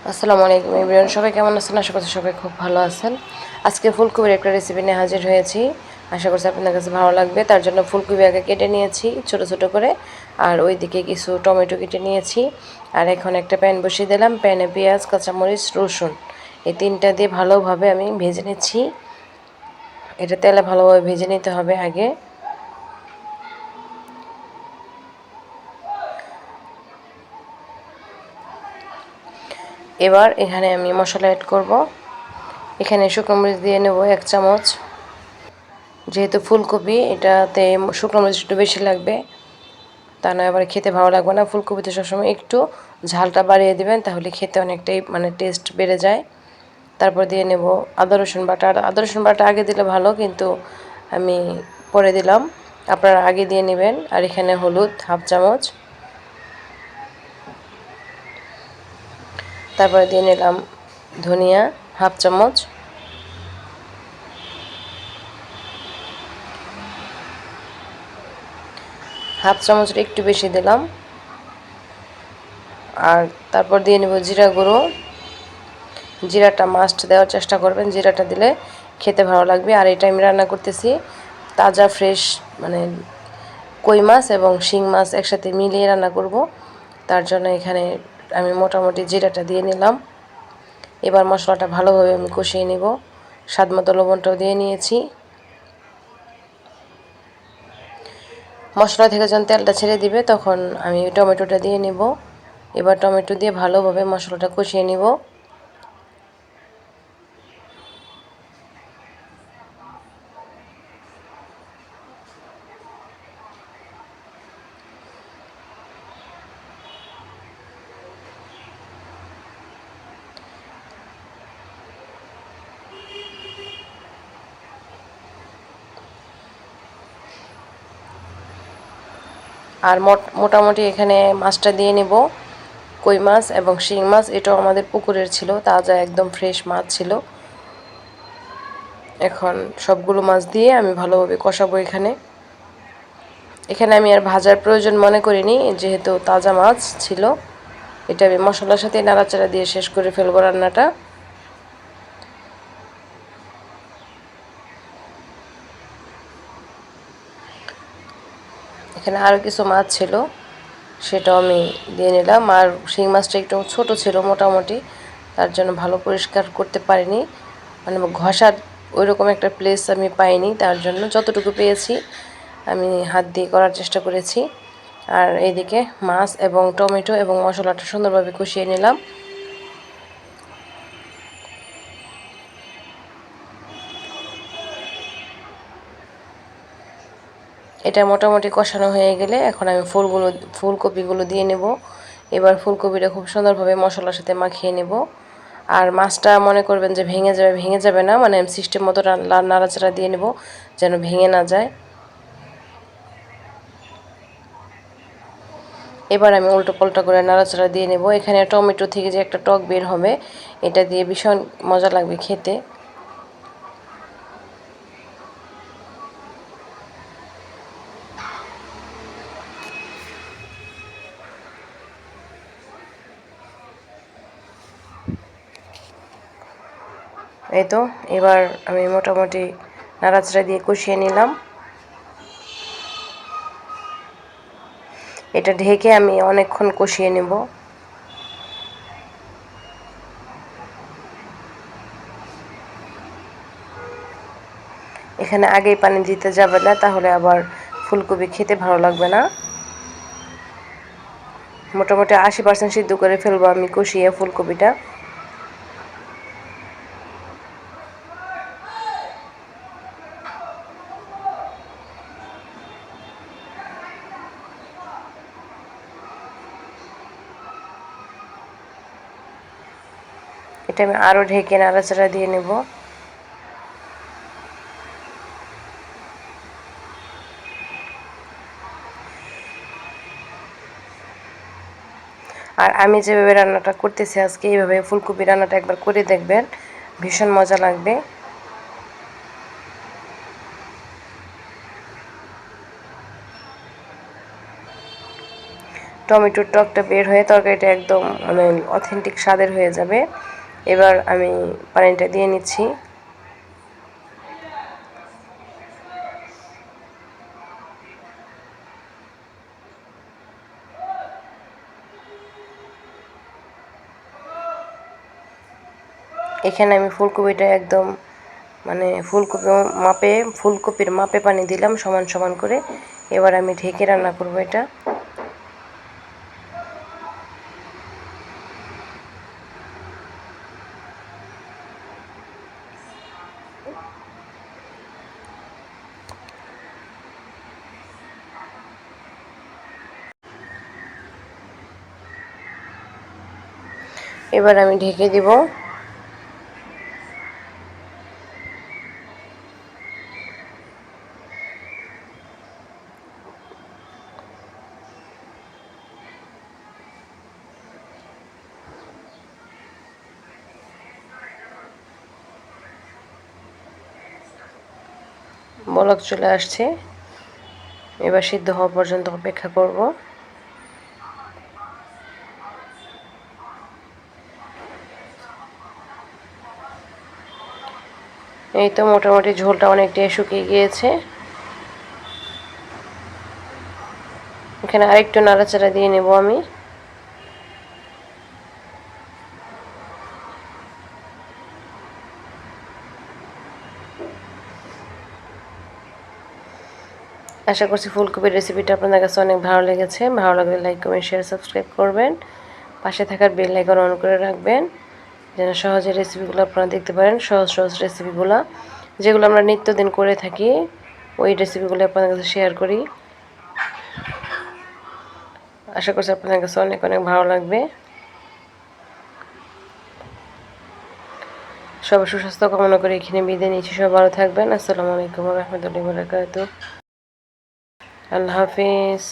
আসসালামু আলাইকুম এভরিওয়ান, সবাই কেমন আছেন? আশা করছি সবাই খুব ভালো আছেন। আজকে ফুলকপির একটা রেসিপি নিয়ে হাজির হয়েছি। আশা করছি আপনাদের কাছে ভালো লাগবে। তার জন্য ফুলকপি আগে কেটে নিয়েছি ছোট ছোট করে, আর ওইদিকে কিছু টমেটো কেটে নিয়েছি। আর এখন একটা প্যান বসিয়ে দিলাম। প্যানে পেঁয়াজ, কাঁচামরিচ, রসুন এই তিনটা দিয়ে ভালোভাবে আমি ভেজে নিচ্ছি। এটা তেলে ভালোভাবে ভেজে নিতে হবে আগে। এবার এখানে আমি মশলা অ্যাড করব। এখানে শুকনো মরিচ দিয়ে নেব 1 চামচ। যেহেতু ফুলকপি, এটাতে শুকনো মরিচ একটু বেশি লাগবে, তা নয় আবার খেতে ভালো লাগবে না। ফুলকপিতে সবসময় একটু ঝালটা বাড়িয়ে দেবেন, তাহলে খেতে অনেকটাই টেস্ট বেড়ে যায়। তারপর দিয়ে নেব আদা রসুন বাটা। আদা রসুন বাটা আগে দিলে ভালো, কিন্তু আমি পরে দিলাম, আপনারা আগে দিয়ে নেবেন। আর এখানে হলুদ 1/2 চামচ। তারপরে দিয়ে নিলাম ধনিয়া 1/2 চামচ। হাফ চামচের একটু বেশি দিলাম। আর তারপর দিয়ে নেব জিরা গুঁড়ো। জিরাটা মাস্ট দেওয়ার চেষ্টা করবেন, জিরাটা দিলে খেতে ভালো লাগবে। আর এটা আমি রান্না করতেছি তাজা ফ্রেশ কই মাছ এবং শিং মাছ একসাথে মিলিয়ে রান্না করব। তার জন্য এখানে আমি মোটামুটি জিরাটা দিয়ে নিলাম। এবার মশলাটা ভালোভাবে আমি কষিয়ে নেব। স্বাদমতো লবণটাও দিয়ে নিয়েছি। মশলা থেকে যখন তেলটা ছেড়ে দিবে তখন আমি টমেটোটা দিয়ে নেব। এবার টমেটো দিয়ে ভালোভাবে মশলাটা কষিয়ে নেব। আর মোটামুটি এখানে মাছটা দিয়ে নেব, কই মাছ এবং শিং মাছ। এটাও আমাদের পুকুরের ছিল, তাজা একদম ফ্রেশ মাছ ছিল। এখন সবগুলো মাছ দিয়ে আমি ভালোভাবে কষাবো। এখানে এখানে আমি আর ভাজার প্রয়োজন মনে করিনি, যেহেতু তাজা মাছ ছিল। এটা আমি মশলার সাথে নাড়াচাড়া দিয়ে শেষ করে ফেলবো রান্নাটা। এখানে আরও কিছু মাছ ছিল, সেটাও আমি দিয়ে নিলাম। আর শিং মাছটা একটু ছোট ছিল মোটামুটি, তার জন্য ভালো পরিষ্কার করতে পারিনি, ঘষার ওইরকম একটা প্লেস আমি পাইনি। তার জন্য যতটুকু পেয়েছি আমি হাত দিয়ে করার চেষ্টা করেছি। আর এইদিকে মাছ এবং টমেটো এবং মশলাটা সুন্দরভাবে কষিয়ে নিলাম। এটা মোটামুটি কষানো হয়ে গেলে এখন আমি ফুলকপিগুলো দিয়ে নেব। এবার ফুলকপিটা খুব সুন্দরভাবে মশলার সাথে মাখিয়ে নেব। আর মাছটা মনে করবেন যে ভেঙে যাবে না, সিস্টেম মতো নাড়াচাড়া দিয়ে নেব যেন ভেঙে না যায়। এবার আমি উল্টো পাল্টা করে নাড়াচাড়া দিয়ে নেব। এখানে টমেটো থেকে যে একটা টক বের হবে, এটা দিয়ে ভীষণ মজা লাগবে খেতে। এই তো, এবার আমি মোটামুটি নাড়াচাড়া দিয়ে কষিয়ে নিলাম। এটা ঢেকে আমি অনেকক্ষণ কষিয়ে নেব। এখানে আগেই পানি দিতে যাবে না, তাহলে আবার ফুলকপি খেতে ভালো লাগবে না। মোটামুটি 80% সিদ্ধ করে ফেলবো আমি কষিয়ে ফুলকপিটা। এটা আমি আরও ঢেকে নাড়াচাড়া দিয়ে নেব। আর আমি যেভাবে রান্নাটা করতেছি আজকে, এইভাবে ফুলকপি রান্নাটা একবার করে দেখবেন, ভীষণ মজা লাগবে। টমেটোর টকটা বের হয়ে তরকারিটা একদম মানে অথেন্টিক স্বাদের হয়ে যাবে। এবার আমি পানিটা দিয়ে নিচ্ছি। এখানে আমি ফুলকপিটা একদম মানে ফুলকপির মাপে পানি দিলাম সমান সমান করে। এবার আমি ঢেকে রান্না করব এটা। এবার আমি ঢেকে দিব। বলক চলে আসছে, এবার সিদ্ধ হওয়া পর্যন্ত অপেক্ষা করব। এই তো মোটামুটি ঝোলটা অনেকটাই শুকিয়ে গিয়েছে। এখানে আরেকটু নাড়াচাড়া দিয়ে নেব আমি। আশা করছি ফুলকপির রেসিপিটা আপনাদের কাছে অনেক ভালো লেগেছে। ভালো লাগলে লাইক কমেন্ট শেয়ার সাবস্ক্রাইব করবেন। পাশে থাকার বেল আইকন অন করে রাখবেন যেন সহজে রেসিপিগুলো আপনারা দেখতে পারেন। সহজ সহজ রেসিপিগুলো যেগুলো আমরা নিত্যদিন করে থাকি, ওই রেসিপিগুলো আপনাদের কাছে শেয়ার করি। আশা করছি আপনাদের কাছে অনেক অনেক ভালো লাগবে। সবার সুস্বাস্থ্য কামনা করে এখানে বিদায় নিচ্ছি। সবাই ভালো থাকবেন। আসসালামু আলাইকুম ওয়া রাহমাতুল্লাহি ওয়া বারাকাতুহু। আল্লাহ হাফিজ।